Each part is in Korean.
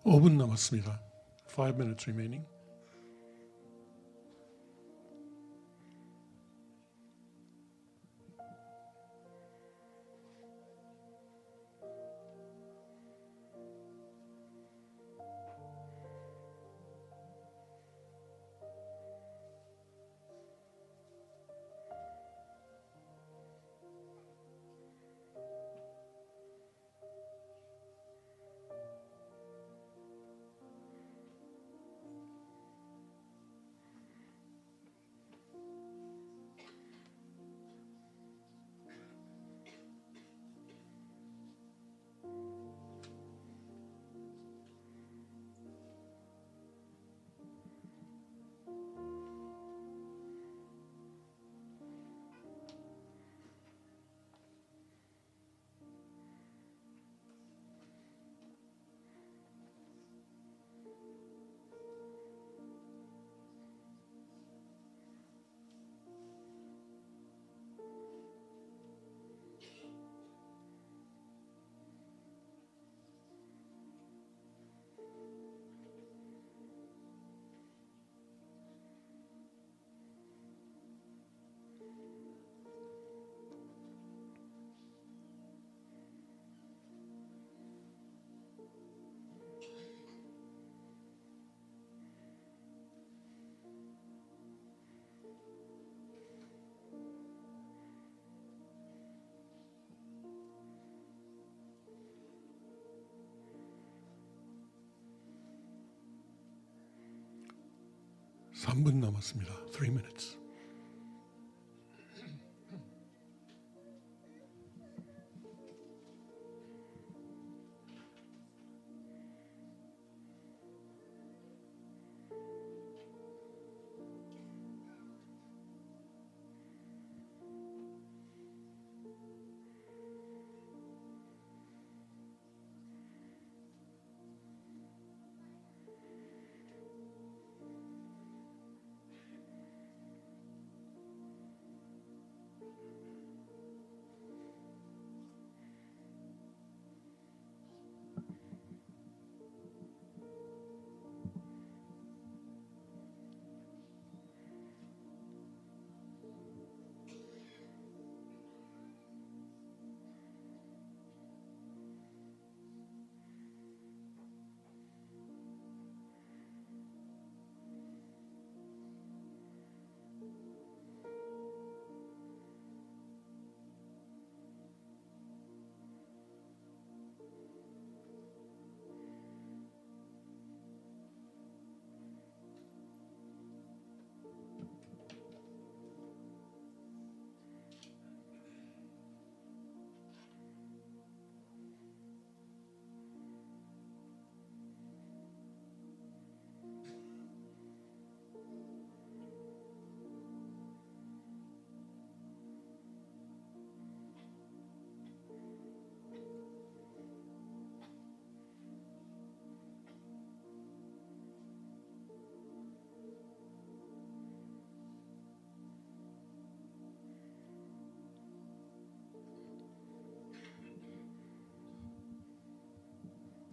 5분 남았습니다. 5 minutes remaining. 삼 분 남았습니다. 3 minutes.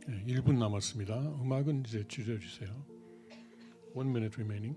네, 1분 남았습니다. 음악은 이제 줄여주세요. 1 minute remaining.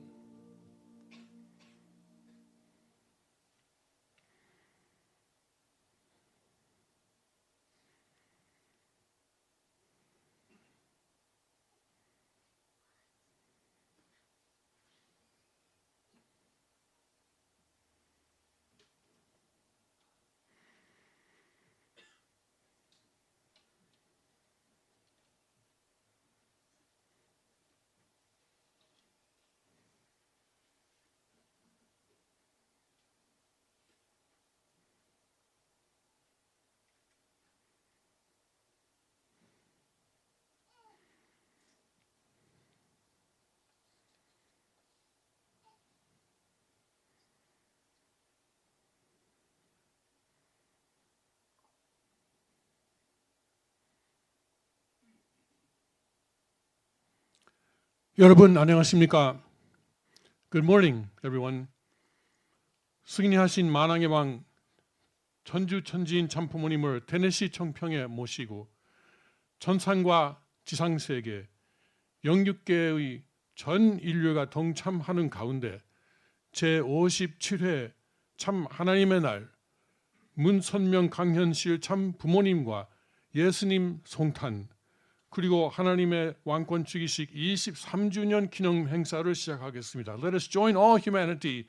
여러분 안녕하십니까? Good morning, everyone. 승리하신 만왕의 왕 천주 천지인 참부모님을 테네시 청평에 모시고 천상과 지상세계 영육계의 전 인류가 동참하는 가운데 제57회 참 하나님의 날 문선명 강현실 참 부모님과 예수님 송탄 그리고 하나님의 왕권 주기식 23주년 기념 행사를 시작하겠습니다. Let us join all humanity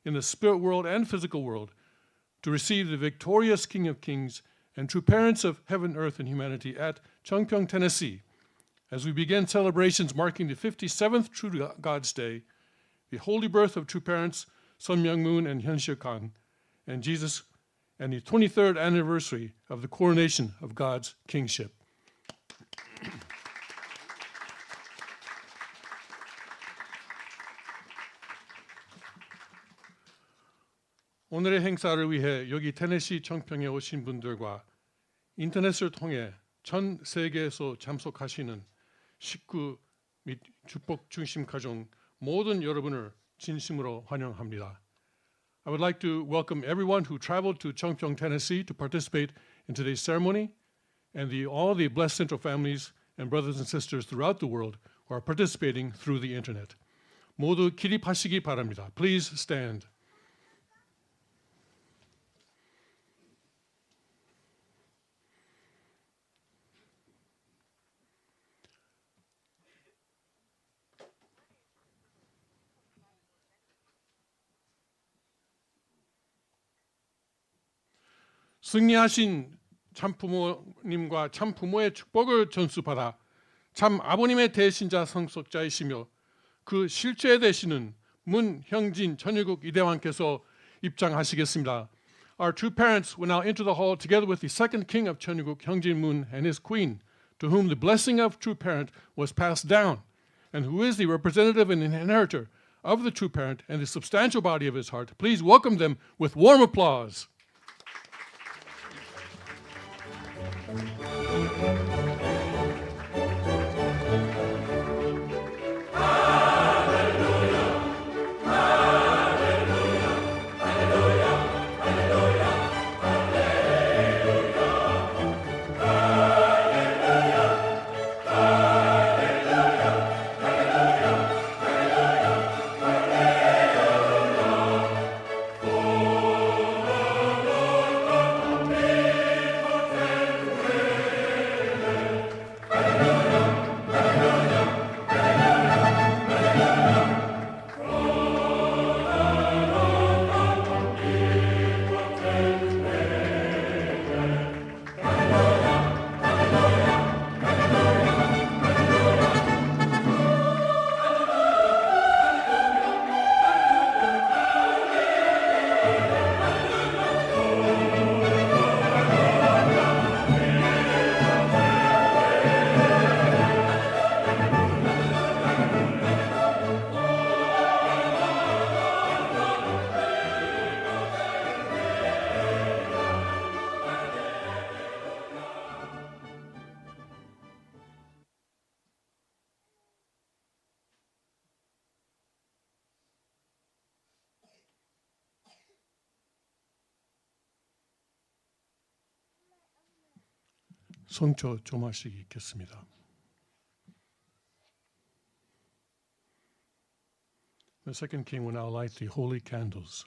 in the spirit world and physical world to receive the victorious King of Kings and true parents of heaven, earth, and humanity at Chungpyeong, Tennessee. As we begin celebrations marking the 57th True God's Day, the holy birth of true parents Sun Myung Moon and Hyun Sik Kang, and Jesus, and the 23rd anniversary of the coronation of God's kingship. 오늘의 행사를 위해 여기 테네시 청평에 오신 분들과 인터넷을 통해 전 세계에서 참석하시는 식구 및 축복 중심 가정 모든 여러분을 진심으로 환영합니다. I would like to welcome everyone who traveled to Chungpyeong, Tennessee to participate in today's ceremony and all the blessed central families and brothers and sisters throughout the world who are participating through the internet. 모두 기립하시기 바랍니다. Please stand. 승리하신 참부모님과 참부모의 축복을 전수받아 참 아버님의 대신자 성속자이시며 그 실제 되시는 문형진 천일국 이대왕께서 입장하시겠습니다. Our true parents will now enter the hall together with the second king of Cheongguk, Hyungjin Moon, and his queen, to whom the blessing of true parent was passed down, and who is the representative and inheritor of the true parent and the substantial body of his heart. Please welcome them with warm applause. 성초 좀 하시겠습니다. The second king will now light the holy candles.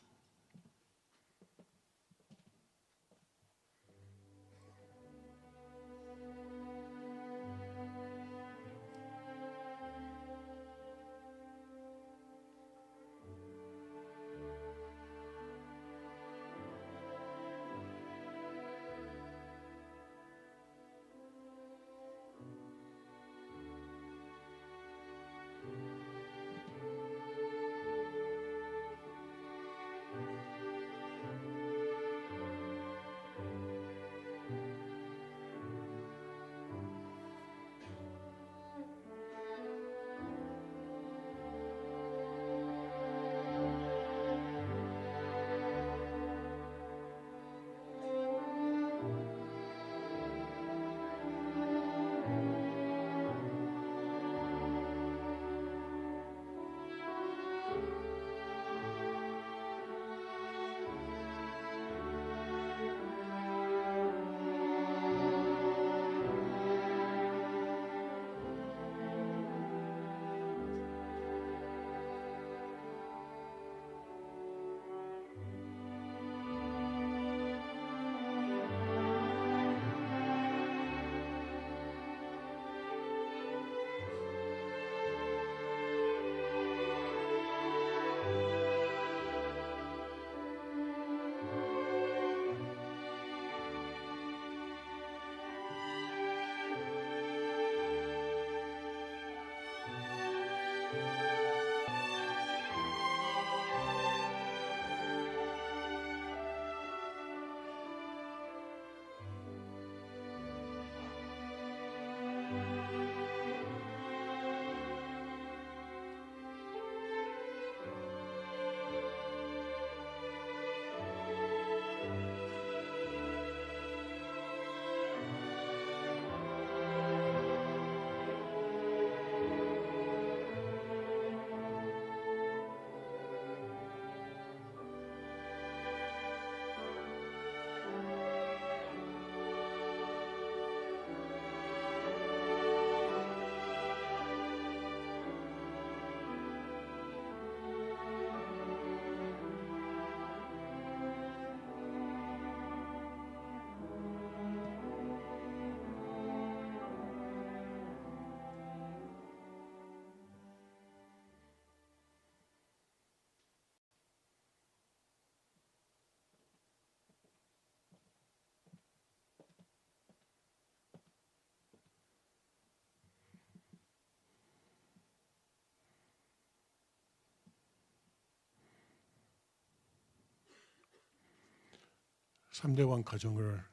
3대 왕 가정을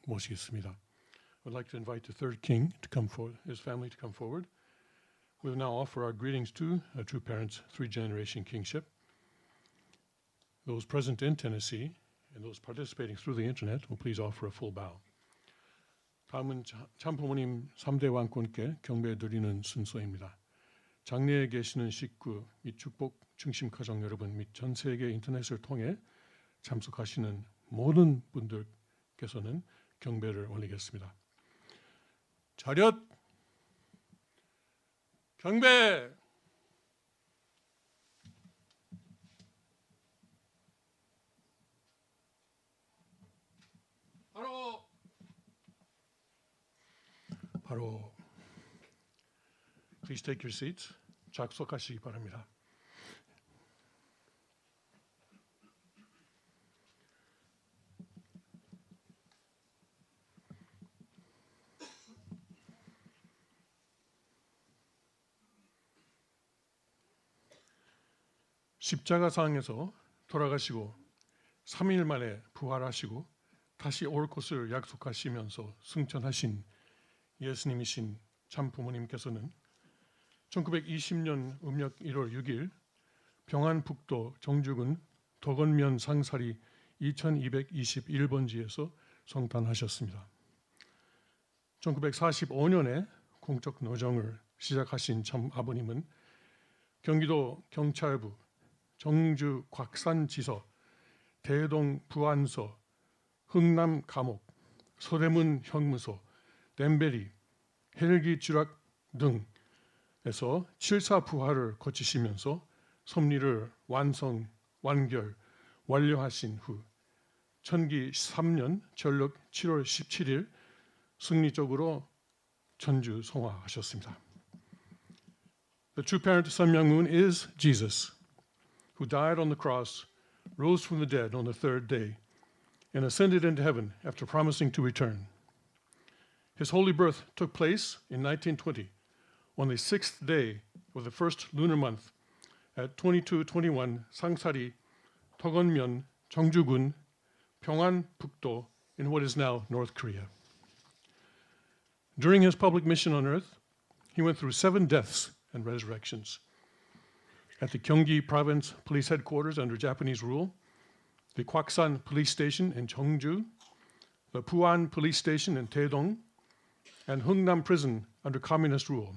모시겠습니다. I'd like to invite the third king to come forward, his family to come forward. We will now offer our greetings to true parents, three-generation kingship. Those present in Tennessee and those participating through the internet will please offer a full bow. 다음은 참부모님 3대 왕권께 경배드리는 순서입니다. 장례에 계시는 식구 및 축복 중심 가정 여러분 및 전 세계 인터넷을 통해 참석하시는 모든 분들께서는 경배를 올리겠습니다. 차렷! 경배! 바로 Please take your seats. 작석하시기 바랍니다. 십자가상에서 돌아가시고 3일 만에 부활하시고 다시 올 것을 약속하시면서 승천하신 예수님이신 참 부모님께서는 1920년 음력 1월 6일 평안북도 정주군 덕원면 상사리 2221번지에서 성탄하셨습니다. 1945년에 공적 노정을 시작하신 참 아버님은 경기도 경찰부, 정주 곽산지서, 대동 부안서, 흥남 감옥, 서대문 형무소, 댐베리, 헬기 주락 등에서 7사 부하를 거치시면서 섭리를 완료하신 후 천기 3년 전력 7월 17일 승리적으로 천주 성화하셨습니다. The true parent of Sun Myung Moon is Jesus, who died on the cross, rose from the dead on the third day, and ascended into heaven after promising to return. His holy birth took place in 1920 on the 6th day of the first lunar month at 2221 상사리 덕원면 정주군 평안북도 in what is now North Korea. During his public mission on earth, he went through 7 deaths and resurrections. At the Gyeonggi Province Police Headquarters under Japanese rule, the Kwaksan Police Station in Cheongju, the Puan Police Station in Taedong, and Hungnam Prison under communist rule,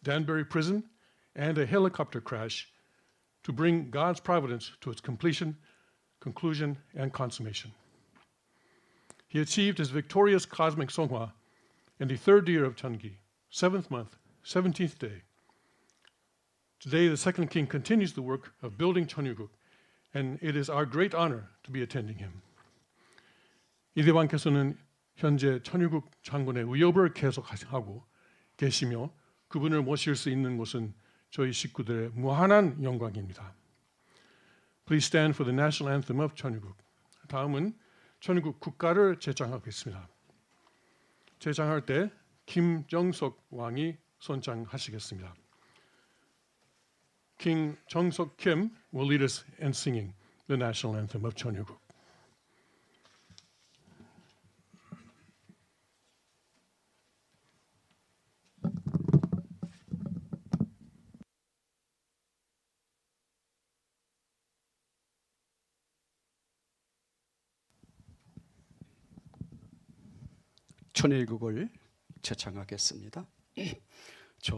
Danbury Prison, and a helicopter crash to bring God's providence to its completion, conclusion, and consummation. He achieved his victorious cosmic Songhwa in the 3rd year of Cheongi, 7th month, 17th day. Today, the second king continues the work of building Cheonryuguk, and it is our great honor to be attending him. 이대왕께서는 현재 천유국 장군의 위협을 계속하고 계시며 그분을 모실 수 있는 것은 저희 식구들의 무한한 영광입니다. Please stand for the national anthem of 천유국. 다음은 천유국 국가를 제창하겠습니다. 제창할 때 김정석 왕이 선창하시겠습니다. King Jeong-seok Kim will lead us in singing the national anthem of 천유국. 천일국을 제창하겠습니다. 저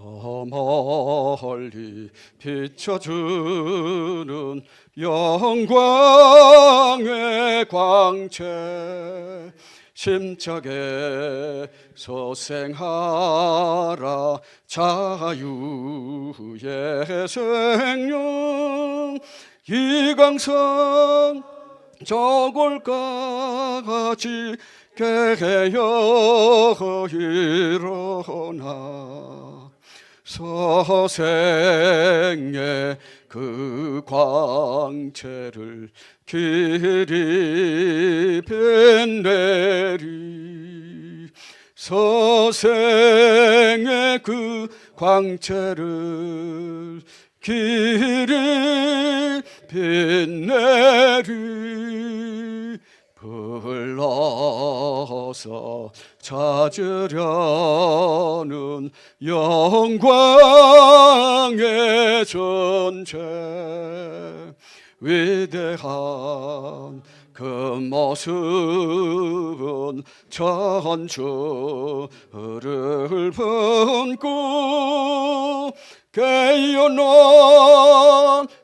멀리 비춰주는 영광의 광채 심차게 소생하라 자유의 생명 이강성 저골까지 깨어 일어나 서생의 그 광채를 길이 빛내리 서생의 그 광채를 길이 빛내리 흘러서 찾으려는 영광의 존재 위대한 그 모습은 천주를 품고 깨어난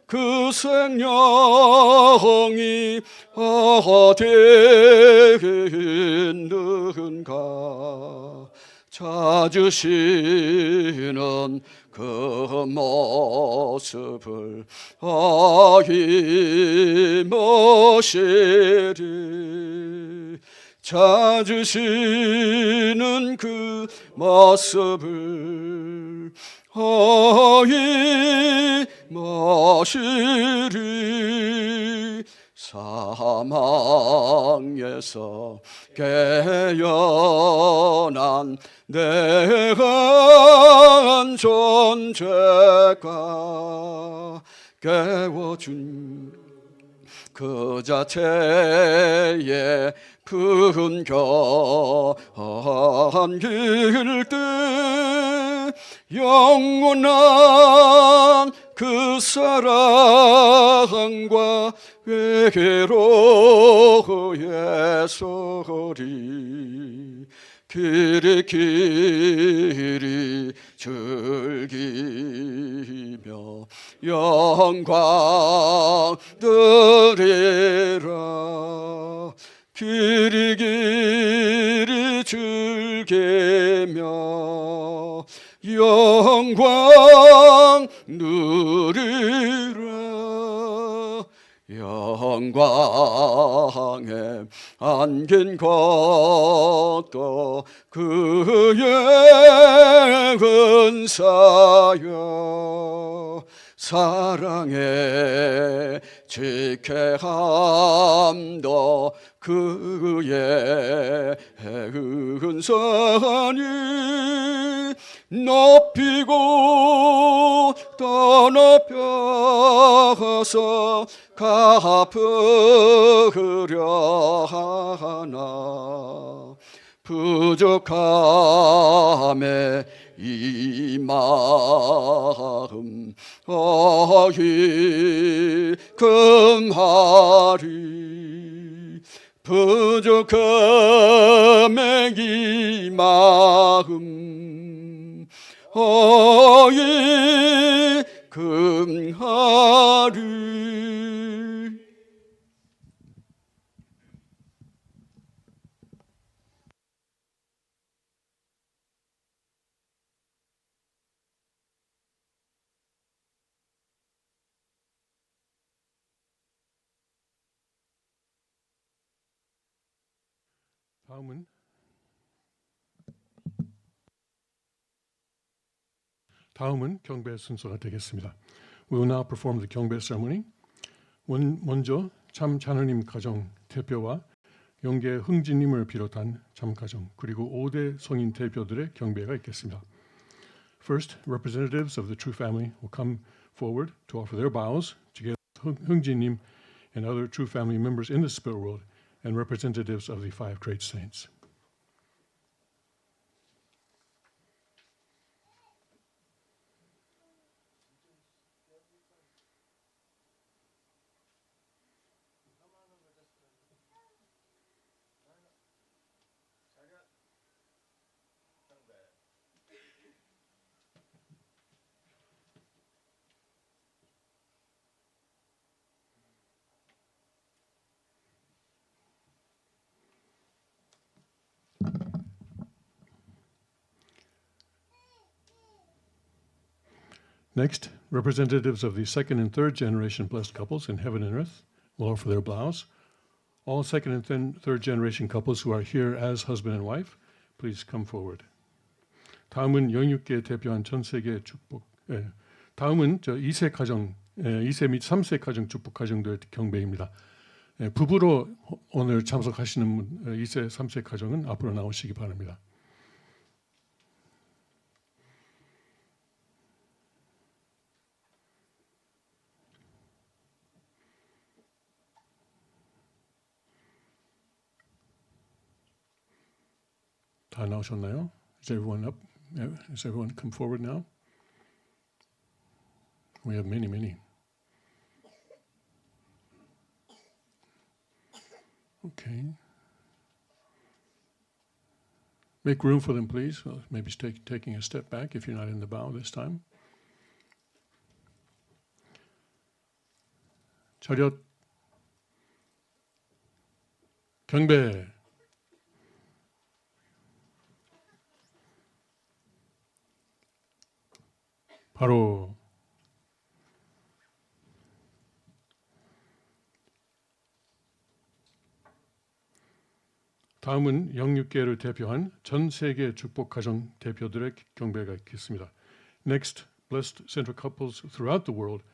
그 생명이 어디 있는가 찾으시는 그 모습을 어이모시리 찾으시는 그 모습을 어이모시리 사망에서 깨어난 내한 존재가 깨워준 그 자체의 풍겨한 길들 영원한 그 사랑과 외로의 소리 길이 즐기며 영광 드리라 길이 즐기며 영광 누리라 영광에 안긴 것도 그의 은사여 사랑에 지켜함도 그의 은사니 높이고 더 높여서 갚으려 하나 부족함에 이 마음 금하리 부족함에 이 마음 금하리 다음은 경배 순서가 되겠습니다. We will now perform the 경배 ceremony. 먼저 참 자녀님 가정 대표와 영계 흥진님을 비롯한 참 가정 그리고 5대 성인 대표들의 경배가 있겠습니다. First, representatives of the True Family will come forward to offer their vows together with 흥진님 and other True Family members in the spirit world and representatives of the five great saints. Next, representatives of the second and third generation blessed couples in heaven and earth will offer their vows. All second and third generation couples who are here as husband and wife, please come forward. 다음은 영육계 대표한 전 세계 축복. 다음은 2세 가정, 2세 및 3세 가정 축복 가정들 경배입니다. 부부로 오늘 참석하시는 2세, 3세 가정은 앞으로 나오시기 바랍니다. 다 나오셨나요? Is everyone up? Is everyone come forward now? We have many. Okay. Make room for them, please. Maybe taking a step back if you're not in the bow this time. 차렷 경배. 바로 다음은 영육계를 대표한 전 세계 축복 가정 대표들의 경배가 있겠습니다. Next, blessed central couples throughout the world,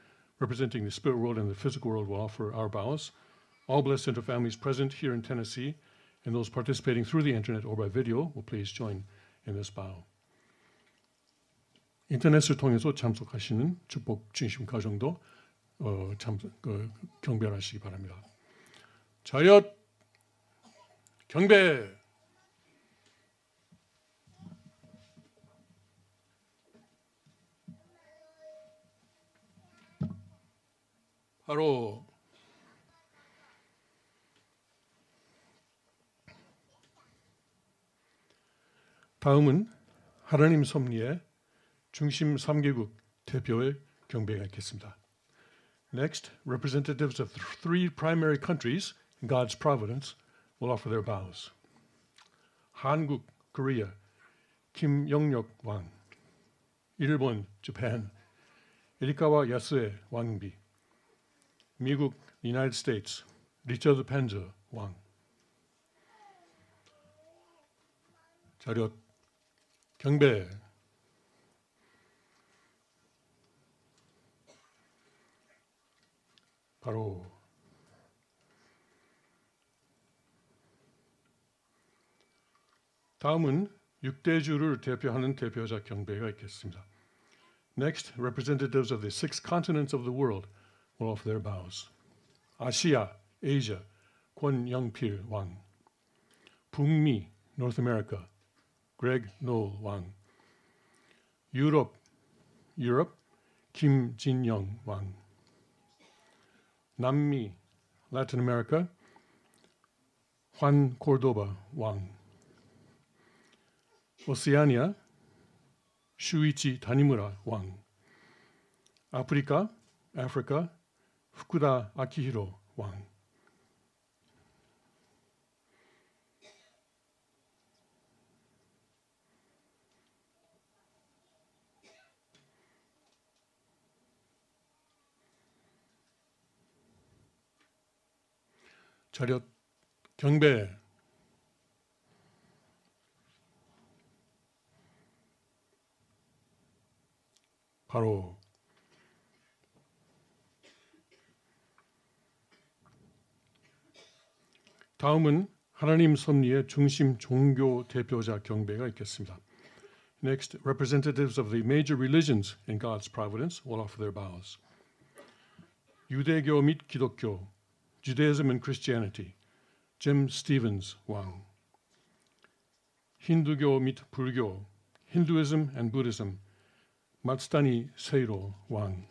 representing the spirit world and the physical world, will offer our vows. All blessed central families present here in Tennessee and those participating through the internet or by video will please join in this vow. 인터넷을 통해서 참석하시는 축복 중심 가정도 경배하시기 바랍니다. 차렷 경배. 바로 다음은 하나님 섭리의 중심 3개국 대표의 경배가 있겠습니다. Next, representatives of three primary countries in God's providence will offer their vows. 한국, Korea, 김영력 왕. 일본, Japan, 에리카와 야스에 왕비. 미국, United States, 리처드 펜저 왕. 차렷 경배. 바로 다음은 6대주를 대표하는 대표자 경배가 있겠습니다. Next, representatives of the 6 continents of the world will offer their vows. 아시아, Asia, 권영필 왕. 북미, North America, Greg Noll 왕. 유럽, Europe, 김진영 왕. 남미, Latin America, Juan Cordoba 왕. 오세아니아, 슈이치 다니무라 왕. 아프리카, Africa, 후쿠다 아키히로 왕. 차렷 경배. 바로 다음은 하나님 섭리의 중심 종교 대표자 경배가 있겠습니다. Next, representatives of the major religions in God's providence will offer their vows. 유대교 및 기독교, Judaism and Christianity, Jim Stevens 왕. 힌두교 및 불교, Hinduism and Buddhism, 마츠다니 세이로 왕.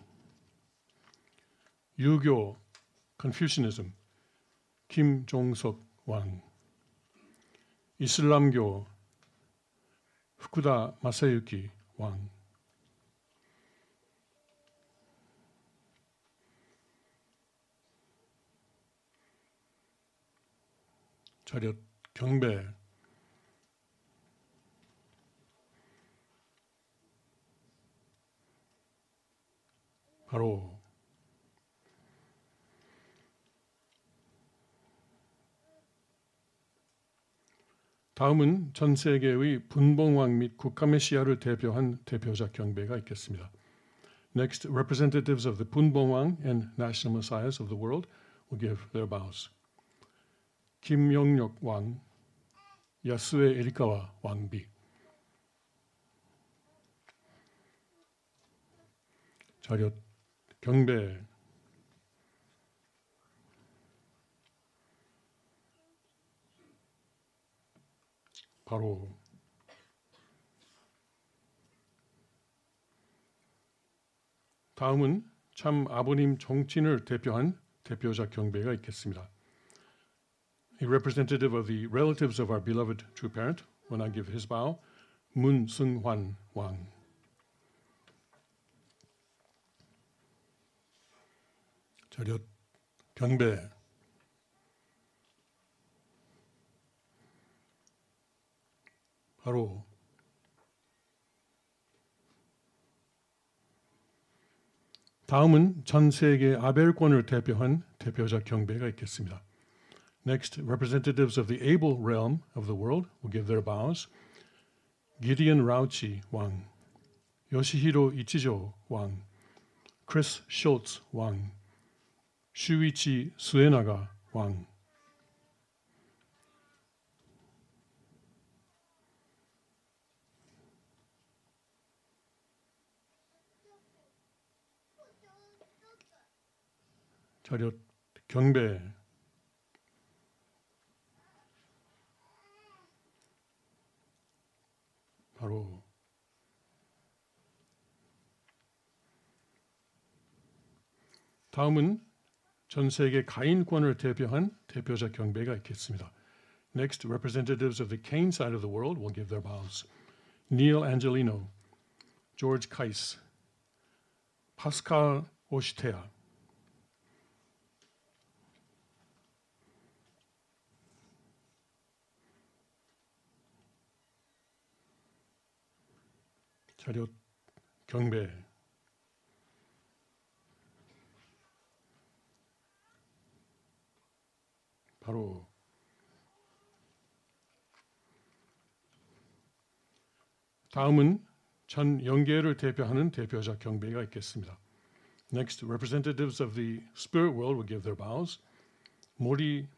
유교, Confucianism, 김종석 왕. 이슬람교, 후쿠다 마사유키 왕. 차렷 경배. 바로 다음은 전 세계의 분봉왕 및 국가메시아를 대표한 대표자 경배가 있겠습니다. Next, representatives of the 분봉왕 and national messiahs of the world will give their vows. 김영력 왕, 야스에 에리카와 왕비. 차렷 경배. 바로 다음은 참 아버님 정친을 대표한 대표자 경배가 있겠습니다. A representative of the relatives of our beloved true parent will now give his bow. 문승환 왕. 자렷 경배. 바로 다음은 전 세계 아벨권을 대표한 대표자 경배가 있겠습니다. Next, representatives of the Abel realm of the world will give their bows. Gideon Rauchi 왕, 요시히로 이치조 왕, 크리스 숄츠 왕, 슈이치 수에나가 왕. 자렷 경배. 바로 다음은 전 세계 가인권을 대표한 대표자 경배가 있겠습니다. Next, representatives of the Cain side of the world will give their bows. Neil Angelino, George Kais, 파스칼 오시테아. 자렷 경배. 바로 다음은 전 영계를 대표하는 대표자 경배가 있겠습니다. Next, representatives of the spirit world will give their bows. 모리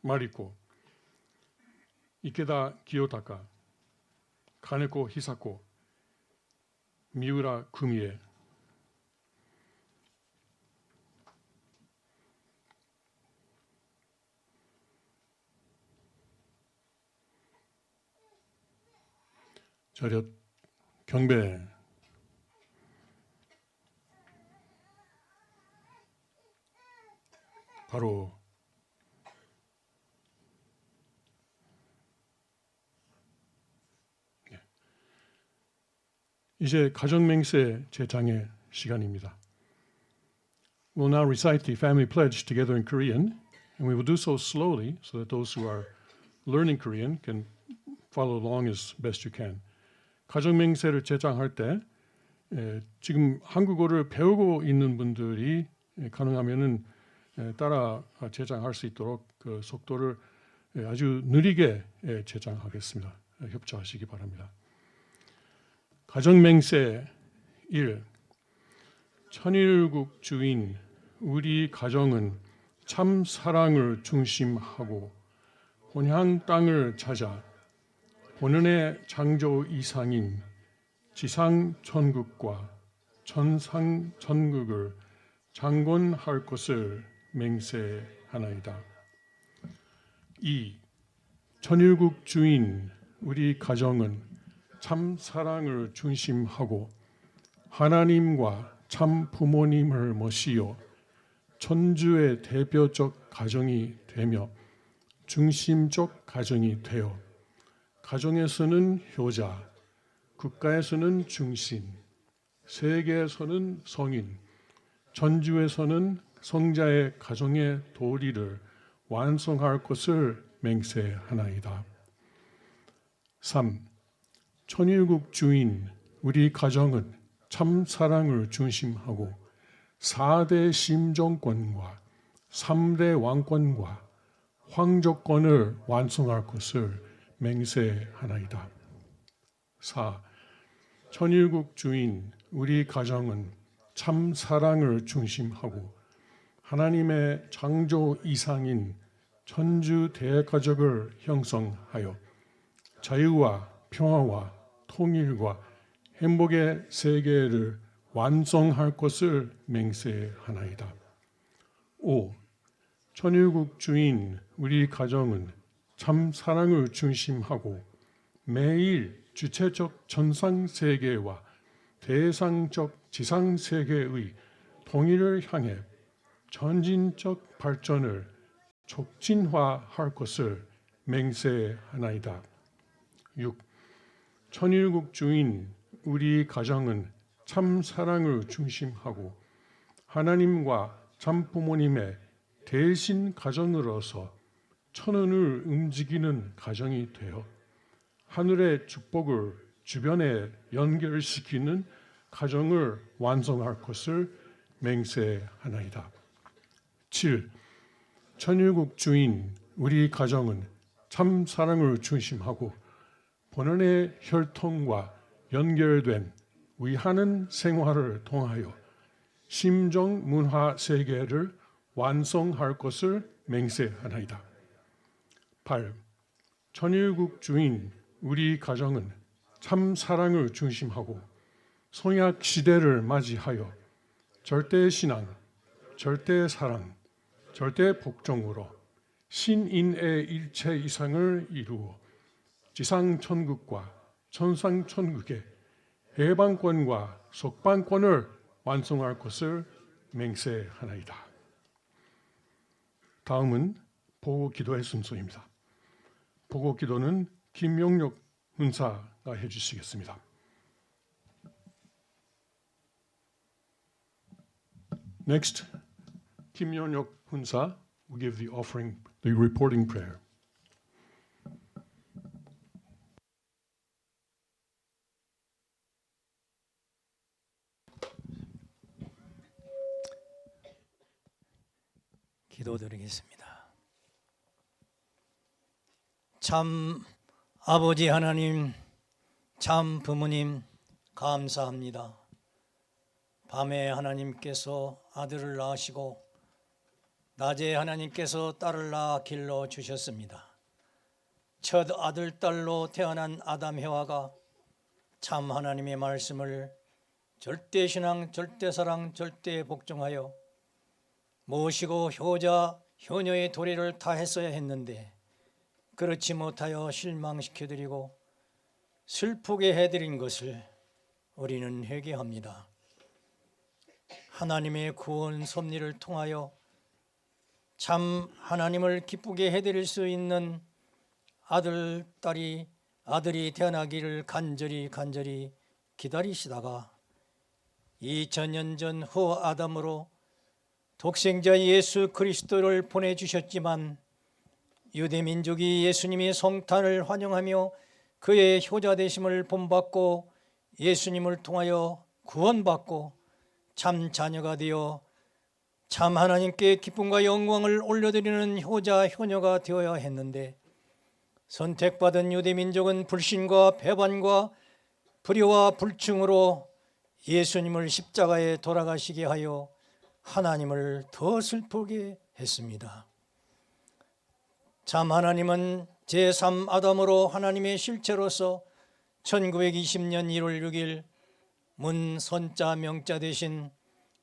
마리코, 이케다 기요타카, 카네코 히사코, 미우라 구미에. 자렷 경배. 바로 이제 가정맹세 제장의 시간입니다. We'll now recite the family pledge together in Korean, and we will do so slowly so that those who are learning Korean can follow along as best you can. 가정맹세를 제장할 때 지금 한국어를 배우고 있는 분들이 가능하면은 따라 제장할 수 있도록 그 속도를 아주 느리게 제장하겠습니다. 협조하시기 바랍니다. 가정맹세 1. 천일국 주인 우리 가정은 참 사랑을 중심하고 본향 땅을 찾아 본연의 창조 이상인 지상 천국과 천상 천국을 장권할 것을 맹세하나이다. 2. 천일국 주인 우리 가정은 참 사랑을 중심하고 하나님과 참 부모님을 모시어 천주의 대표적 가정이 되며 중심적 가정이 되어 가정에서는 효자, 국가에서는 중심, 세계에서는 성인, 천주에서는 성자의 가정의 도리를 완성할 것을 맹세하나이다. 3. 천일국 주인 우리 가정은 참 사랑을 중심하고 4대 심정권과 3대 왕권과 황족권을 완성할 것을 맹세하나이다. 4. 천일국 주인 우리 가정은 참 사랑을 중심하고 하나님의 창조 이상인 천주 대가족을 형성하여 자유와 평화와 통일과 행복의 세계를 완성할 것을 맹세하나이다. 5. 천일국 주인 우리 가정은 참 사랑을 중심하고 매일 주체적 전상 세계와 대상적 지상 세계의 통일을 향해 전진적 발전을 촉진화할 것을 맹세하나이다. 6. 천일국주인 우리 가정은 참 사랑을 중심하고 하나님과 참 부모님의 대신 가정으로서 천원을 움직이는 가정이 되어 하늘의 축복을 주변에 연결시키는 가정을 완성할 것을 맹세하나이다. 7. 천일국 주인 우리 가정은 참 사랑을 중심하고 본연의 혈통과 연결된 위하는 생활을 통하여 심정 문화 세계를 완성할 것을 맹세하나이다. 8. 천일국 주인 우리 가정은 참 사랑을 중심하고 성약 시대를 맞이하여 절대 신앙, 절대 사랑, 절대 복종으로 신인의 일체 이상을 이루어 지상 천국과 천상 천국의 해방권과 속방권을 완성할 것을 맹세하나이다. 다음은 보고 기도의 순서입니다. 보고 기도는 김용록 훈사가 해주시겠습니다. Next, Kim Yeon-yok Hunsa will give the offering, the reporting prayer. 기도드리겠습니다. 참 아버지 하나님, 참 부모님 감사합니다. 밤에 하나님께서 아들을 낳으시고 낮에 하나님께서 딸을 낳아 길러 주셨습니다. 첫 아들 딸로 태어난 아담 해와가 참 하나님의 말씀을 절대 신앙, 절대 사랑, 절대 복종하여 모시고 효자, 효녀의 도리를 다했어야 했는데 그렇지 못하여 실망시켜드리고 슬프게 해드린 것을 우리는 회개합니다. 하나님의 구원 섭리를 통하여 참 하나님을 기쁘게 해드릴 수 있는 아들이 태어나기를 간절히 기다리시다가 2000년 전 후 아담으로 독생자 예수 그리스도를 보내주셨지만 유대민족이 예수님의 성탄을 환영하며 그의 효자되심을 본받고 예수님을 통하여 구원받고 참 자녀가 되어 참 하나님께 기쁨과 영광을 올려드리는 효자 효녀가 되어야 했는데 선택받은 유대민족은 불신과 배반과 불의와 불충으로 예수님을 십자가에 돌아가시게 하여 하나님을 더 슬프게 했습니다. 참 하나님은 제3 아담으로 하나님의 실체로서 1920년 1월 6일 문선자 명자 대신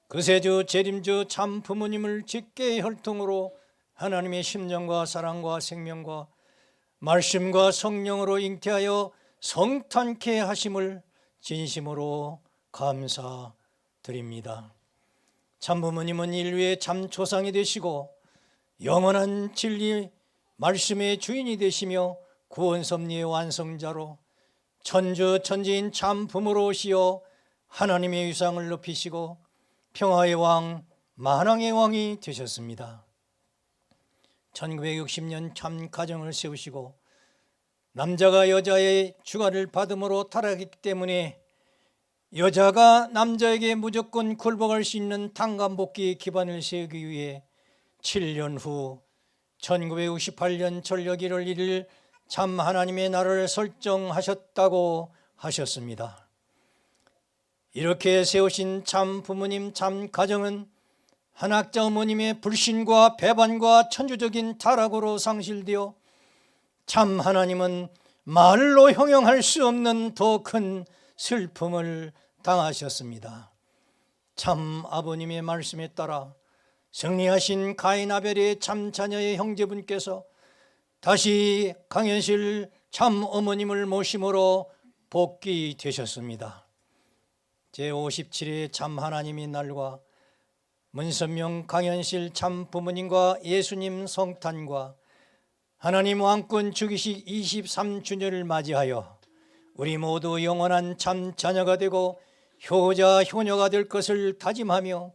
그세주 재림주 참 부모님을 직계의 혈통으로 하나님의 심정과 사랑과 생명과 말씀과 성령으로 잉태하여 성탄케 하심을 진심으로 감사드립니다. 참 부모님은 인류의 참 조상이 되시고 영원한 진리 말씀의 주인이 되시며 구원 섭리의 완성자로 천주 천지인 참 부모로 오시어 하나님의 위상을 높이시고 평화의 왕 만왕의 왕이 되셨습니다. 1960년 참 가정을 세우시고 남자가 여자의 주가를 받음으로 타락했기 때문에 여자가 남자에게 무조건 굴복할 수 있는 tan간복귀의 기반을 세우기 위해 7년 후 1968년 전력 1월 1일 참 하나님의 날을 설정하셨다고 하셨습니다. 이렇게 세우신 참 부모님 참 가정은 한학자 어머님의 불신과 배반과 천주적인 타락으로 상실되어 참 하나님은 말로 형용할 수 없는 더 큰 슬픔을 당하셨습니다. 참 아버님의 말씀에 따라 승리하신 가인 아벨의 참 자녀의 형제분께서 다시 강현실 참 어머님을 모심으로 복귀되셨습니다. 제57회 참 하나님의 날과 문선명 강현실 참 부모님과 예수님 성탄과 하나님 왕권 주기식 23주년을 맞이하여 우리 모두 영원한 참 자녀가 되고 효자 효녀가 될 것을 다짐하며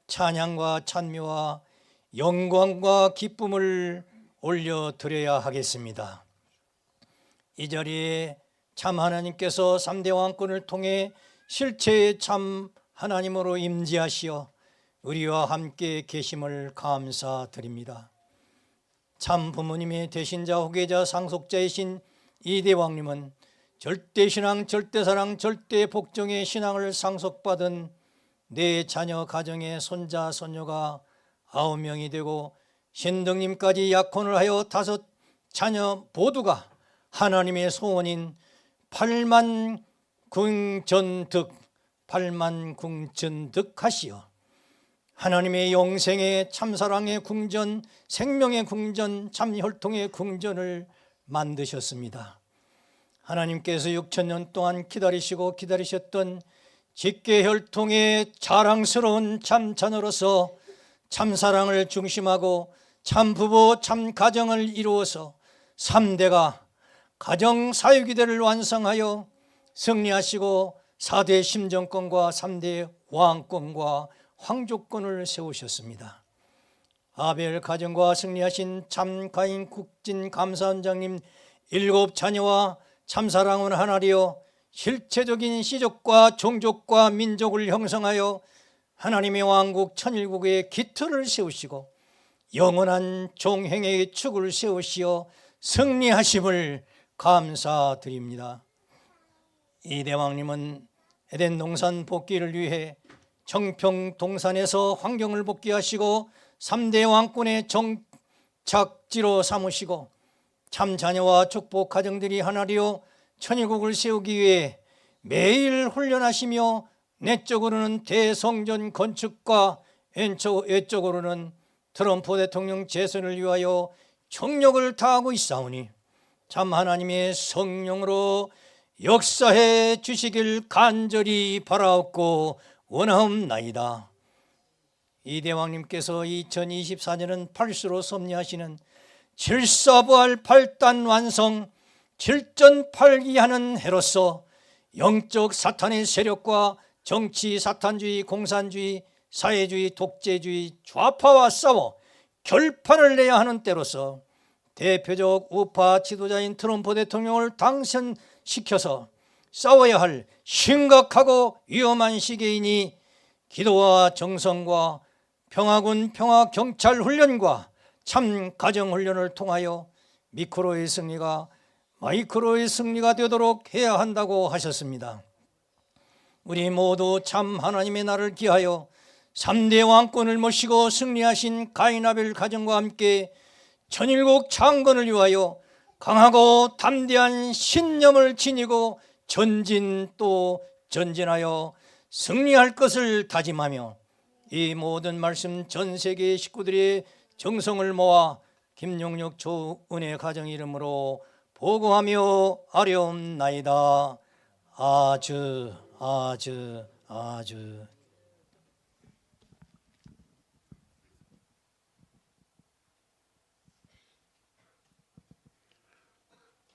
찬양과 찬미와 영광과 기쁨을 올려드려야 하겠습니다. 이 자리에 참 하나님께서 3대 왕권을 통해 실체의 참 하나님으로 임재하시어 우리와 함께 계심을 감사드립니다. 참 부모님의 대신자 후계자 상속자이신 이대왕님은 절대신앙 절대사랑 절대복종의 신앙을 상속받은 내 자녀 가정의 손자 손녀가 9명이 되고 신등님까지 약혼을 하여 5 자녀 모두가 하나님의 소원인 8만 궁전득 하시어 하나님의 영생의 참사랑의 궁전, 생명의 궁전, 참혈통의 궁전을 만드셨습니다. 하나님께서 6천년 동안 기다리시고 기다리셨던 직계혈통의 자랑스러운 참 자녀로서 참사랑을 중심하고 참부부 참가정을 이루어서 3대가 가정사육이대를 완성하여 승리하시고 4대 심정권과 3대 왕권과 황족권을 세우셨습니다. 아벨 가정과 승리하신 참 가인 국진 감사원장님 7 자녀와 참사랑은 하나리요 실체적인 시족과 종족과 민족을 형성하여 하나님의 왕국 천일국의 기틀을 세우시고 영원한 종행의 축을 세우시어 승리하심을 감사드립니다. 이 대왕님은 에덴 동산 복귀를 위해 청평 동산에서 환경을 복귀하시고 3대 왕권의 정착지로 삼으시고 참 자녀와 축복 가정들이 하나리요 천일국을 세우기 위해 매일 훈련하시며 내적으로는 대성전 건축과 외적으로는 트럼프 대통령 재선을 위하여 총력을 다하고 있사오니 참 하나님의 성령으로 역사해 주시길 간절히 바라옵고 원하옵나이다. 이 대왕님께서 2024년은 팔수로 섭리하시는 7사부활 8단 완성 7전팔기하는 해로서 영적 사탄의 세력과 정치 사탄주의, 공산주의, 사회주의, 독재주의, 좌파와 싸워 결판을 내야 하는 때로서 대표적 우파 지도자인 트럼프 대통령을 당선시켜서 싸워야 할 심각하고 위험한 시기이니 기도와 정성과 평화군 평화경찰훈련과 참 가정훈련을 통하여 미크로의 승리가 마이크로의 승리가 되도록 해야 한다고 하셨습니다. 우리 모두 참 하나님의 날을 기하여 3대 왕권을 모시고 승리하신 가인 아벨 가정과 함께 천일국 창건을 위하여 강하고 담대한 신념을 지니고 전진하여 승리할 것을 다짐하며 이 모든 말씀 전 세계 식구들의 정성을 모아 김용력 조은혜 가정 이름으로 보고하며 아뢰옵나이다. 아주.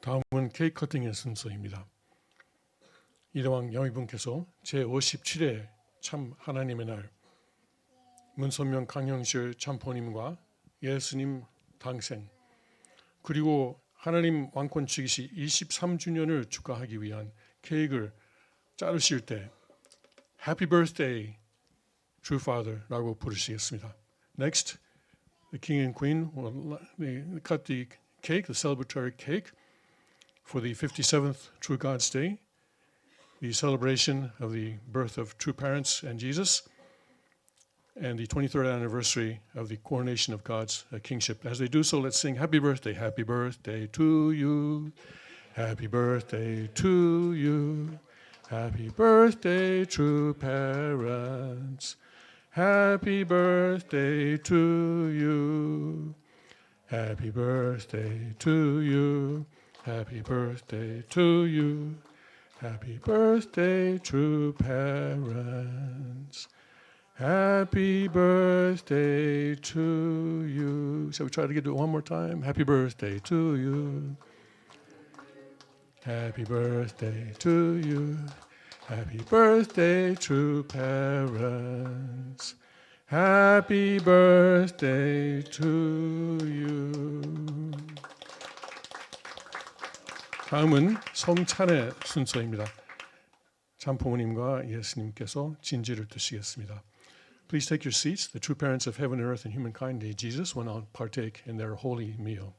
다음은 케이크 커팅의 순서입니다. 이대왕 영의분께서 제57회 참 하나님의 날 문선명 강형실 참포님과 예수님 당생 그리고 하나님 왕권 즉위식 23주년을 축하하기 위한 케이크를 자르실 때 Happy Birthday, True Father라고 부르시겠습니다. Next, the King and Queen will cut the cake, the celebratory cake for the 57th True God's Day, the celebration of the birth of true parents and Jesus, and the 23rd anniversary of the coronation of God's kingship. As they do so, let's sing Happy Birthday to you, Happy birthday to you, Happy birthday, true parents, Happy birthday to you, Happy birthday to you, Happy birthday to you, Happy birthday, true parents. Happy birthday to you. Shall we try to get it one more time? Happy birthday to you. Happy birthday to you. Happy birthday, true parents. Happy birthday to you. 다음은 성찬의 순서입니다. 참부모님과 예수님께서 진지를 드시겠습니다. Please take your seats. The true parents of heaven and earth and humankind, Jesus, will now partake in their holy meal.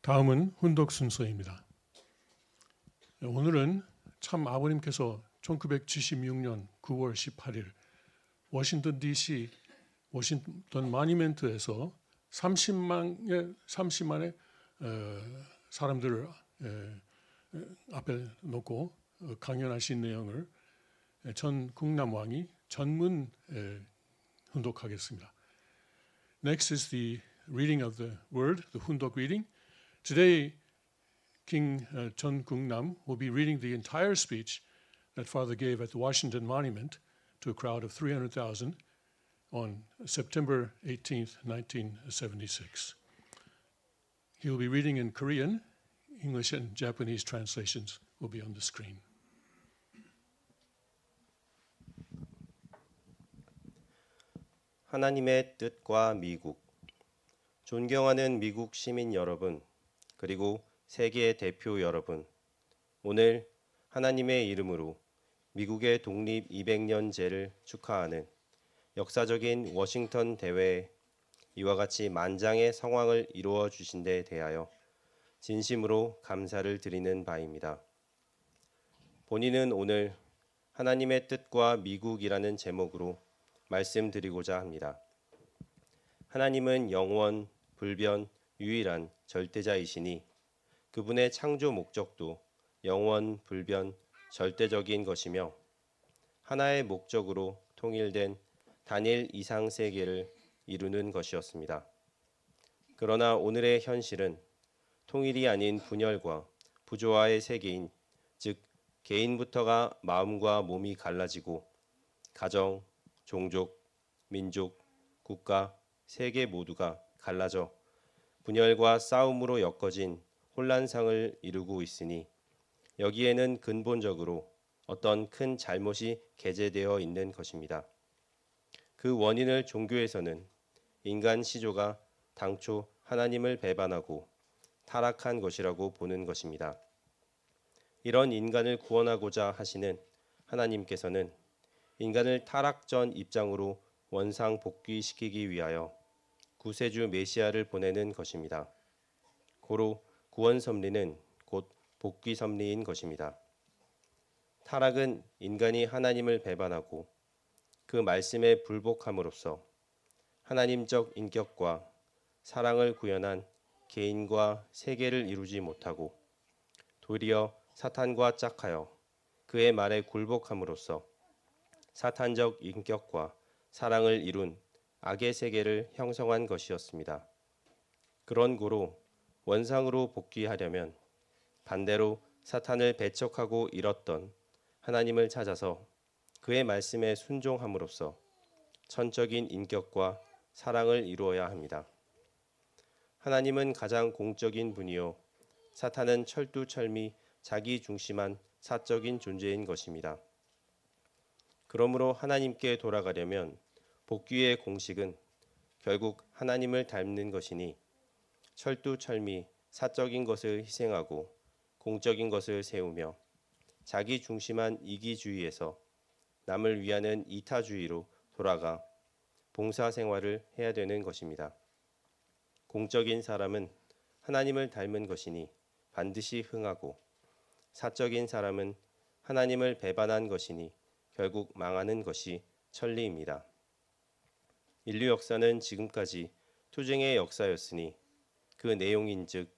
다음은 훈독 순서입니다. 오늘은 참 아버님께서 1976년 9월 18일 워싱턴 DC 워싱턴 마니멘트에서 30만의 사람들을 앞에 놓고 강연하신 내용을 전 국남왕이 전문 훈독하겠습니다. Next is the reading of the word, the Hundok reading. Today, King Chun Kung Nam will be reading the entire speech that Father gave at the Washington Monument to a crowd of 300,000 on September 18th, 1976. He will be reading in Korean. English and Japanese translations will be on the screen. 하나님의 뜻과 미국, 존경하는 미국 시민 여러분, 그리고 세계 대표 여러분, 오늘 하나님의 이름으로 미국의 독립 200년제를 축하하는 역사적인 워싱턴 대회에 이와 같이 만장의 성황을 이루어 주신 데 대하여 진심으로 감사를 드리는 바입니다. 본인은 오늘 하나님의 뜻과 미국이라는 제목으로 말씀드리고자 합니다. 하나님은 영원, 불변, 유일한 절대자이시니 그분의 창조 목적도 영원, 불변, 절대적인 것이며 하나의 목적으로 통일된 단일 이상 세계를 이루는 것이었습니다. 그러나 오늘의 현실은 통일이 아닌 분열과 부조화의 세계인, 즉 개인부터가 마음과 몸이 갈라지고 가정, 종족, 민족, 국가, 세계 모두가 갈라져 분열과 싸움으로 엮어진 혼란상을 이루고 있으니 여기에는 근본적으로 어떤 큰 잘못이 게재되어 있는 것입니다. 그 원인을 종교에서는 인간 시조가 당초 하나님을 배반하고 타락한 것이라고 보는 것입니다. 이런 인간을 구원하고자 하시는 하나님께서는 인간을 타락 전 입장으로 원상 복귀시키기 위하여 구세주 메시아를 보내는 것입니다. 고로 구원 섭리는 곧 복귀 섭리인 것입니다. 타락은 인간이 하나님을 배반하고 그 말씀에 불복함으로써 하나님적 인격과 사랑을 구현한 개인과 세계를 이루지 못하고 도리어 사탄과 짝하여 그의 말에 굴복함으로써 사탄적 인격과 사랑을 이룬 악의 세계를 형성한 것이었습니다. 그런 고로 원상으로 복귀하려면 반대로 사탄을 배척하고 잃었던 하나님을 찾아서 그의 말씀에 순종함으로써 천적인 인격과 사랑을 이루어야 합니다. 하나님은 가장 공적인 분이요 사탄은 철두철미 자기 중심한 사적인 존재인 것입니다. 그러므로 하나님께 돌아가려면 복귀의 공식은 결국 하나님을 닮는 것이니 철두철미 사적인 것을 희생하고 공적인 것을 세우며 자기 중심한 이기주의에서 남을 위하는 이타주의로 돌아가 봉사 생활을 해야 되는 것입니다. 공적인 사람은 하나님을 닮은 것이니 반드시 흥하고 사적인 사람은 하나님을 배반한 것이니 결국 망하는 것이 천리입니다. 인류 역사는 지금까지 투쟁의 역사였으니 그 내용인즉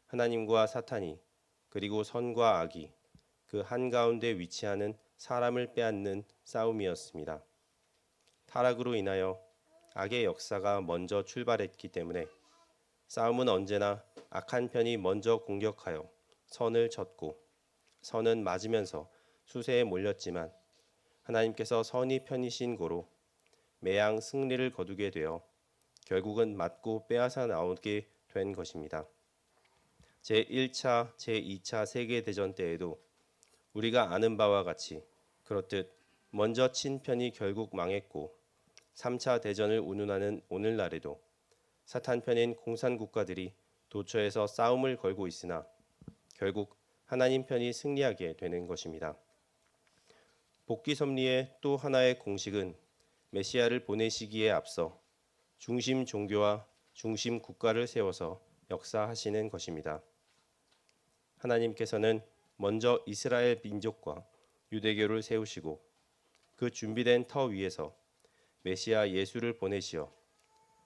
하나님과 사탄이 그리고 선과 악이 그 한가운데 위치하는 사람을 빼앗는 싸움이었습니다. 타락으로 인하여 악의 역사가 먼저 출발했기 때문에 싸움은 언제나 악한 편이 먼저 공격하여 선을 쳤고 선은 맞으면서 수세에 몰렸지만 하나님께서 선이 편이신 고로 매양 승리를 거두게 되어 결국은 맞고 빼앗아 나오게 된 것입니다. 제1차, 제2차 세계대전 때에도 우리가 아는 바와 같이 그렇듯 먼저 친 편이 결국 망했고 3차 대전을 운운하는 오늘날에도 사탄 편인 공산국가들이 도처에서 싸움을 걸고 있으나 결국 하나님 편이 승리하게 되는 것입니다. 복귀 섭리의 또 하나의 공식은 메시아를 보내시기에 앞서 중심 종교와 중심 국가를 세워서 역사하시는 것입니다. 하나님께서는 먼저 이스라엘 민족과 유대교를 세우시고 그 준비된 터 위에서 메시아 예수를 보내시어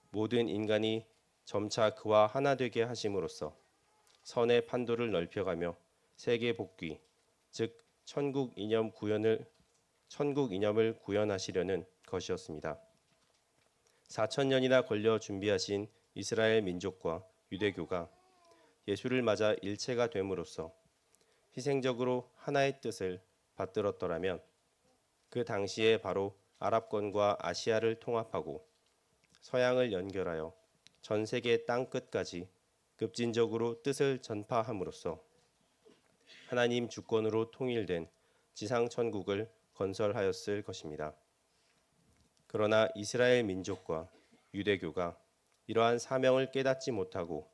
모든 인간이 점차 그와 하나 되게 하심으로써 선의 판도를 넓혀가며 세계 복귀, 즉 천국 이념을 구현하시려는 것이었습니다. 4,000년이나 걸려 준비하신 이스라엘 민족과 유대교가 예수를 맞아 일체가 됨으로써 희생적으로 하나의 뜻을 받들었더라면 그 당시에 바로 아랍권과 아시아를 통합하고 서양을 연결하여 전 세계 땅 끝까지 급진적으로 뜻을 전파함으로써 하나님 주권으로 통일된 지상 천국을 건설하였을 것입니다. 그러나 이스라엘 민족과 유대교가 이러한 사명을 깨닫지 못하고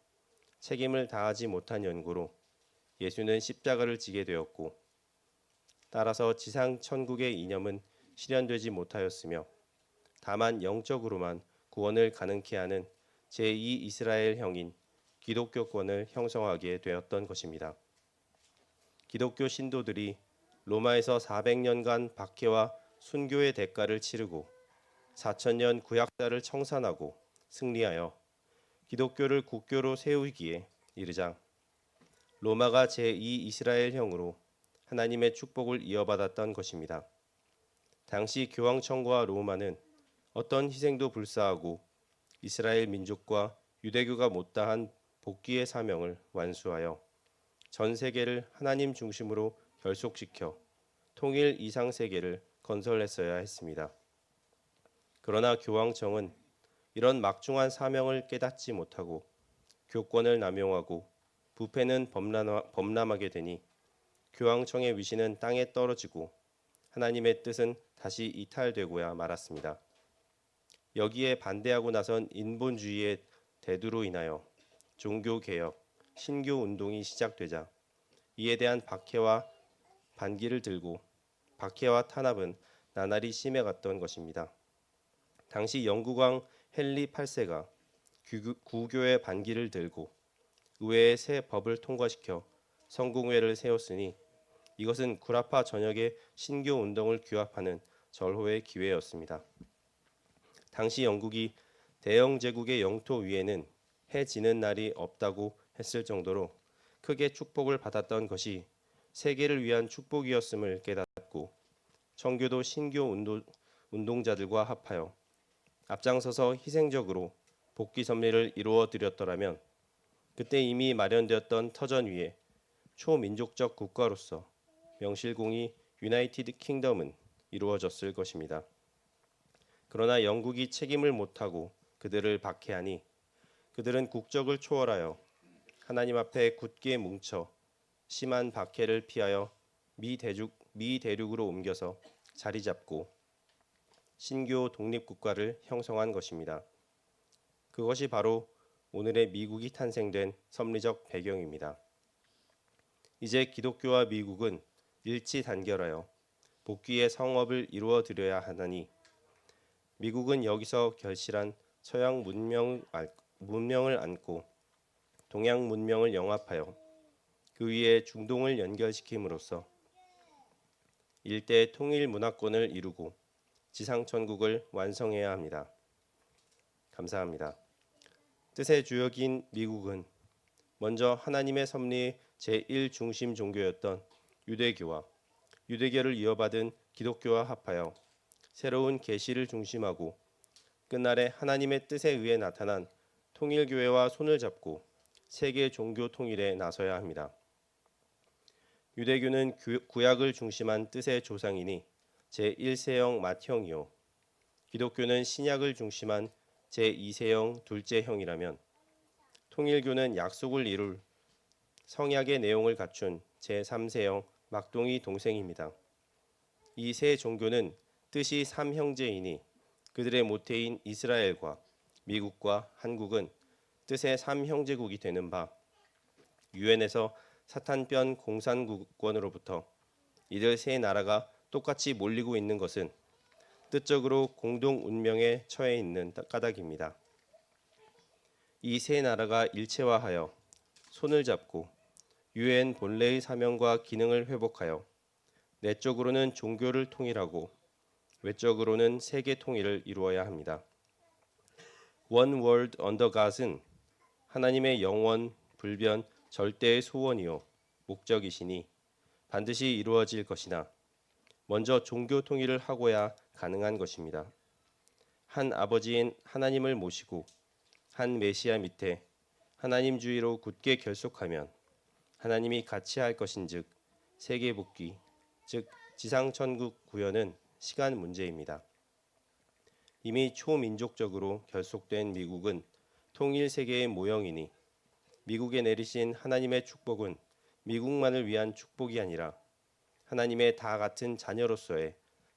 책임을 다하지 못한 연고로 예수는 십자가를 지게 되었고 따라서 지상 천국의 이념은 실현되지 못하였으며 다만 영적으로만 구원을 가능케 하는 제2 이스라엘형인 기독교권을 형성하게 되었던 것입니다. 기독교 신도들이 로마에서 400년간 박해와 순교의 대가를 치르고 4,000년 구약사를 청산하고 승리하여 기독교를 국교로 세우기에 이르자 로마가 제2 이스라엘형으로 하나님의 축복을 이어받았던 것입니다. 당시 교황청과 로마는 어떤 희생도 불사하고 이스라엘 민족과 유대교가 못다한 복귀의 사명을 완수하여 전 세계를 하나님 중심으로 결속시켜 통일 이상 세계를 건설했어야 했습니다. 그러나 교황청은 이런 막중한 사명을 깨닫지 못하고 교권을 남용하고 부패는 범람하게 되니 교황청의 위신은 땅에 떨어지고 하나님의 뜻은 다시 이탈되고야 말았습니다. 여기에 반대하고 나선 인본주의의 대두로 인하여 종교개혁, 신교운동이 시작되자 이에 대한 박해와 반기를 들고 박해와 탄압은 나날이 심해갔던 것입니다. 당시 영국왕 헨리 8세가 구교의 반기를 들고 의회에 새 법을 통과시켜 성공회를 세웠으니 이것은 구라파 전역의 신교 운동을 규합하는 절호의 기회였습니다. 당시 영국이 대영 제국의 영토 위에는 해 지는 날이 없다고 했을 정도로 크게 축복을 받았던 것이 세계를 위한 축복이었음을 깨닫고 청교도 신교 운동자들과 합하여 앞장서서 희생적으로 복귀 섭리를 이루어 드렸더라면 그때 이미 마련되었던 터전 위에 초민족적 국가로서 명실공히 유나이티드 킹덤은 이루어졌을 것입니다. 그러나 영국이 책임을 못하고 그들을 박해하니 그들은 국적을 초월하여 하나님 앞에 굳게 뭉쳐 심한 박해를 피하여 미 대륙으로 옮겨서 자리 잡고 신교 독립국가를 형성한 것입니다. 그것이 바로 오늘의 미국이 탄생된 섭리적 배경입니다. 이제 기독교와 미국은 일치단결하여 복귀의 성업을 이루어 드려야 하나니 미국은 여기서 결실한 서양 문명을 안고 동양 문명을 영합하여 그 위에 중동을 연결시킴으로써 일대 통일 문화권을 이루고 지상천국을 완성해야 합니다. 감사합니다. 뜻의 주역인 미국은 먼저 하나님의 섭리의 제1중심 종교였던 유대교와 유대교를 이어받은 기독교와 합하여 새로운 계시를 중심하고 끝날에 하나님의 뜻에 의해 나타난 통일교회와 손을 잡고 세계 종교 통일에 나서야 합니다. 유대교는 구약을 중심한 뜻의 조상이니 제1세형 맏형이요 기독교는 신약을 중심한 제2세형 둘째 형이라면 통일교는 약속을 이룰 성약의 내용을 갖춘 제3세형 막동이 동생입니다. 이 세 종교는 뜻이 삼형제이니 그들의 모태인 이스라엘과 미국과 한국은 뜻의 삼형제국이 되는 바 유엔에서 사탄편 공산국권으로부터 이들 세 나라가 똑같이 몰리고 있는 것은 뜻적으로 공동 운명에 처해 있는 까닭입니다. 이 세 나라가 일체화하여 손을 잡고 유엔 본래의 사명과 기능을 회복하여 내적으로는 종교를 통일하고 외적으로는 세계 통일을 이루어야 합니다. One World Under God은 하나님의 영원, 불변, 절대의 소원이요 목적이시니 반드시 이루어질 것이나 먼저 종교 통일을 하고야 가능한 것입니다. 한 아버지인 하나님을 모시고 한 메시아 밑에 하나님주의로 굳게 결속하면 하나님이 같이 할 것인즉 세계 복귀, 즉 지상천국 구현은 시간 문제입니다. 이미 초민족적으로 결속된 미국은 통일 세계의 모형이니 미국에 내리신 하나님의 축복은 미국만을 위한 축복이 아니라 하나님의 다 같은 자녀로서의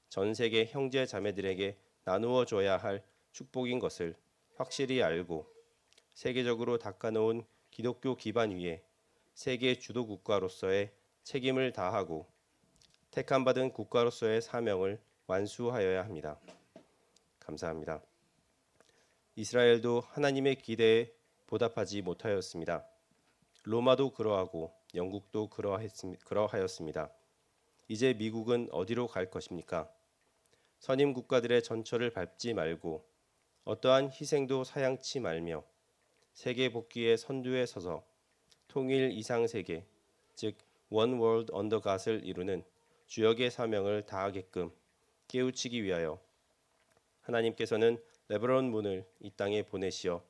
전 세계 형제 자매들에게 나누어 줘야 할 축복인 것을 확실히 알고 세계적으로 닦아놓은 기독교 기반 위에 세계 주도 국가로서의 책임을 다하고 택함받은 국가로서의 사명을 완수하여야 합니다. 감사합니다. 이스라엘도 하나님의 기대에 보답하지 못하였습니다. 로마도 그러하고 영국도 그러하였습니다. 이제 미국은 어디로 갈 것입니까? 선임 국가들의 전철을 밟지 말고 어떠한 희생도 사양치 말며 세계 복귀의 선두에 서서 통일 이상 세계, 즉 One World Under God을 이루는 주역의 사명을 다하게끔 깨우치기 위하여 하나님께서는 레브론 문을 이 땅에 보내시어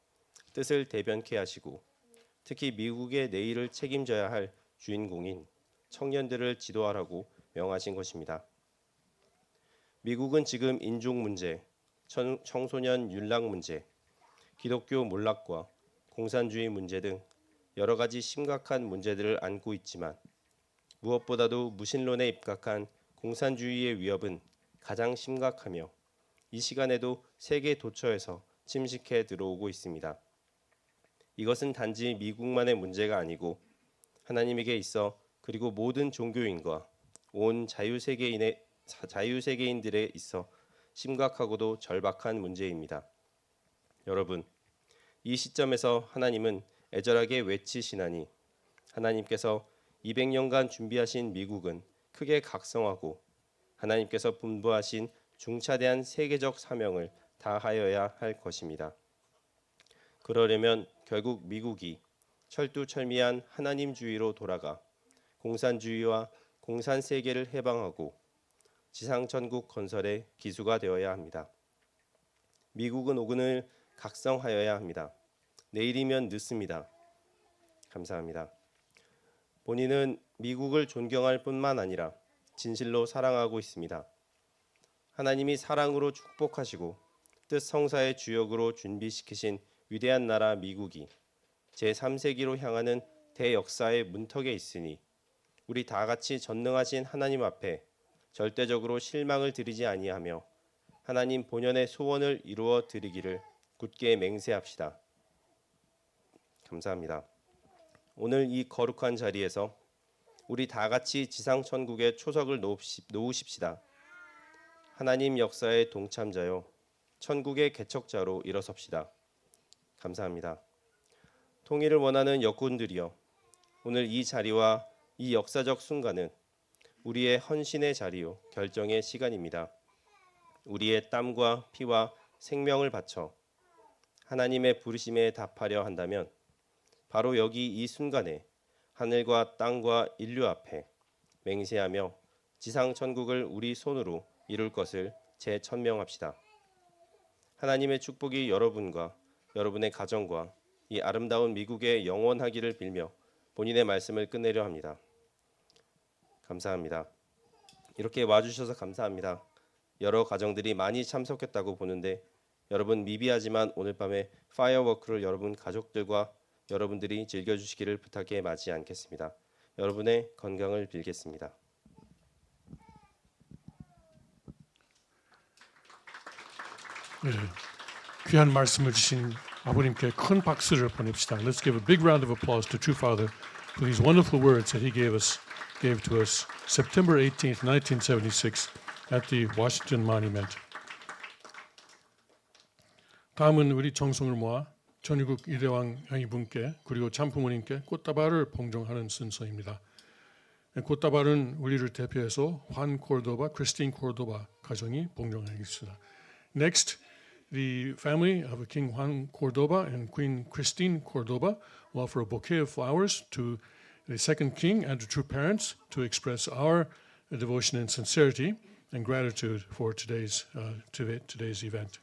뜻을 대변케 하시고 특히 미국의 내일을 책임져야 할 주인공인 청년들을 지도하라고 명하신 것입니다. 미국은 지금 인종 문제, 청소년 윤락 문제, 기독교 몰락과 공산주의 문제 등 여러 가지 심각한 문제들을 안고 있지만 무엇보다도 무신론에 입각한 공산주의의 위협은 가장 심각하며 이 시간에도 세계 도처에서 침식해 들어오고 있습니다. 이것은 단지 미국만의 문제가 아니고 하나님에게 있어 그리고 모든 종교인과 온 자유세계인들에 있어 심각하고도 절박한 문제입니다. 여러분, 이 시점에서 하나님은 애절하게 외치시나니 하나님께서 200년간 준비하신 미국은 크게 각성하고 하나님께서 분부하신 중차대한 세계적 사명을 다하여야 할 것입니다. 그러려면 결국 미국이 철두철미한 하나님주의로 돌아가 공산주의와 공산세계를 해방하고 지상천국 건설의 기수가 되어야 합니다. 미국은 오늘 각성하여야 합니다. 내일이면 늦습니다. 감사합니다. 본인은 미국을 존경할 뿐만 아니라 진실로 사랑하고 있습니다. 하나님이 사랑으로 축복하시고 뜻 성사의 주역으로 준비시키신 위대한 나라 미국이 제3세기로 향하는 대역사의 문턱에 있으니 우리 다 같이 전능하신 하나님 앞에 절대적으로 실망을 드리지 아니하며 하나님 본연의 소원을 이루어 드리기를 굳게 맹세합시다. 감사합니다. 오늘 이 거룩한 자리에서 우리 다 같이 지상천국에 초석을 놓으십시다. 하나님 역사의 동참자요 천국의 개척자로 일어섭시다. 감사합니다. 통일을 원하는 역군들이여, 오늘 이 자리와 이 역사적 순간은 우리의 헌신의 자리요 결정의 시간입니다. 우리의 땀과 피와 생명을 바쳐 하나님의 부르심에 답하려 한다면 바로 여기 이 순간에 하늘과 땅과 인류 앞에 맹세하며 지상 천국을 우리 손으로 이룰 것을 재천명합시다. 하나님의 축복이 여러분과 여러분의 가정과 이 아름다운 미국에 영원하기를 빌며 본인의 말씀을 끝내려 합니다. 감사합니다. 이렇게 와주셔서 감사합니다. 여러 가정들이 많이 참석했다고 보는데 여러분 미비하지만 오늘 밤에 파이어워크를 여러분 가족들과 여러분들이 즐겨주시기를 부탁해 마지 않겠습니다. 여러분의 건강을 빌겠습니다. 네, 귀한 말씀을 주신 아버님께 큰 박수를 보냅시다. Let's give a big round of applause to True Father for these wonderful words that he gave to us September 18th, 1976 at the Washington Monument. 다음은 우리 정성을 모아 전위국 이대왕 형이분께 그리고 참부모님께 꽃다발을 봉정하는 순서입니다. 꽃다발은 우리를 대표해서 환 코르도바, 크리스틴 코르도바 가정이 봉정하겠습니다. Next, the family of King Juan Cordoba and Queen Christine Cordoba will offer a bouquet of flowers to the second king and the true parents to express our devotion and sincerity and gratitude for today's event.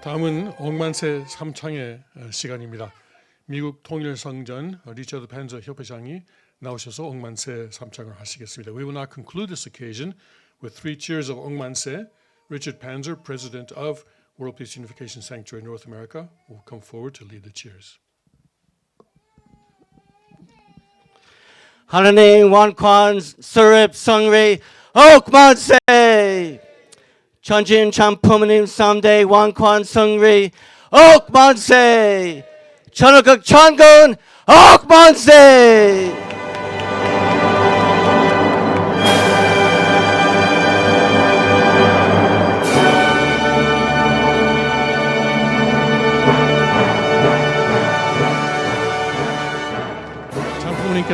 다음은 억만세 삼창의 시간입니다. 미국 통일성전 리처드 펜저 협회장이 나오셔서 억만세 삼창을 하시겠습니다. We will now conclude this occasion with 3 cheers of 억만세. Richard Panzer, President of World Peace Unification Sanctuary North America, will come forward to lead the cheers. 하나님 원관 서립 성리 억만세 전진 참부모님 3대 원관 성리 억만세 천하극 천군 억만세.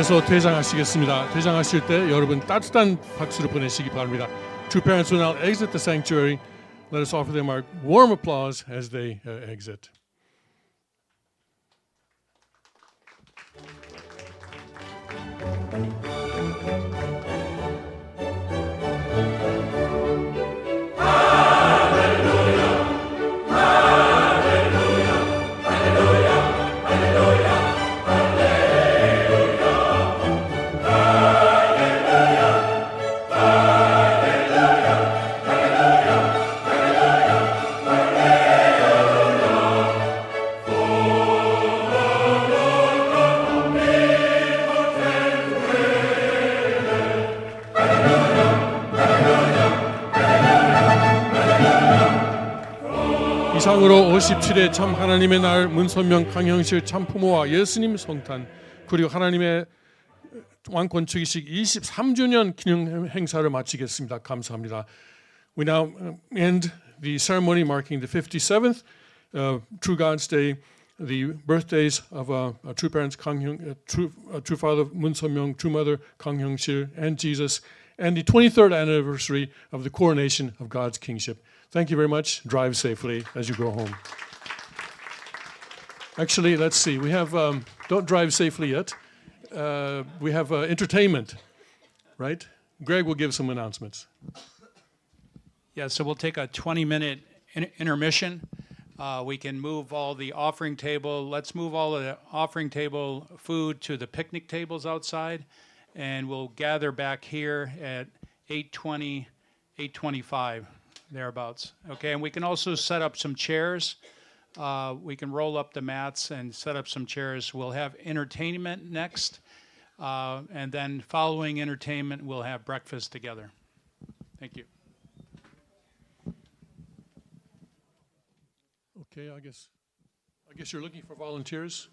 장로님께서 퇴장하시겠습니다. 퇴장하실 때 여러분 따뜻한 박수를 보내시기 바랍니다. Two parents will now exit the sanctuary. Let us offer them our warm applause as they exit. 이상으로 57회 참 하나님의 날 문선명 강형실 참부모와 예수님 성탄 그리고 하나님의 왕권 즉위식 23주년 기념 행사를 마치겠습니다. 감사합니다. We now end the ceremony marking the 57th True God's Day, the birthdays of true parents true father Moon Sun-myung, true mother Kang Hyung-sil, and Jesus, and the 23rd anniversary of the coronation of God's kingship. Thank you very much. Drive safely as you go home. Actually, let's see. We have, don't drive safely yet. We have entertainment, right? Greg will give some announcements. Yeah, so we'll take a 20-minute intermission. We can move all the offering table. Let's move all the offering table food to the picnic tables outside, and we'll gather back here at 8:20, 8:25. Thereabouts. Okay, and we can also set up some chairs. We can roll up the mats and set up some chairs. We'll have entertainment next, and then following entertainment, we'll have breakfast together. Thank you. Okay, I guess you're looking for volunteers.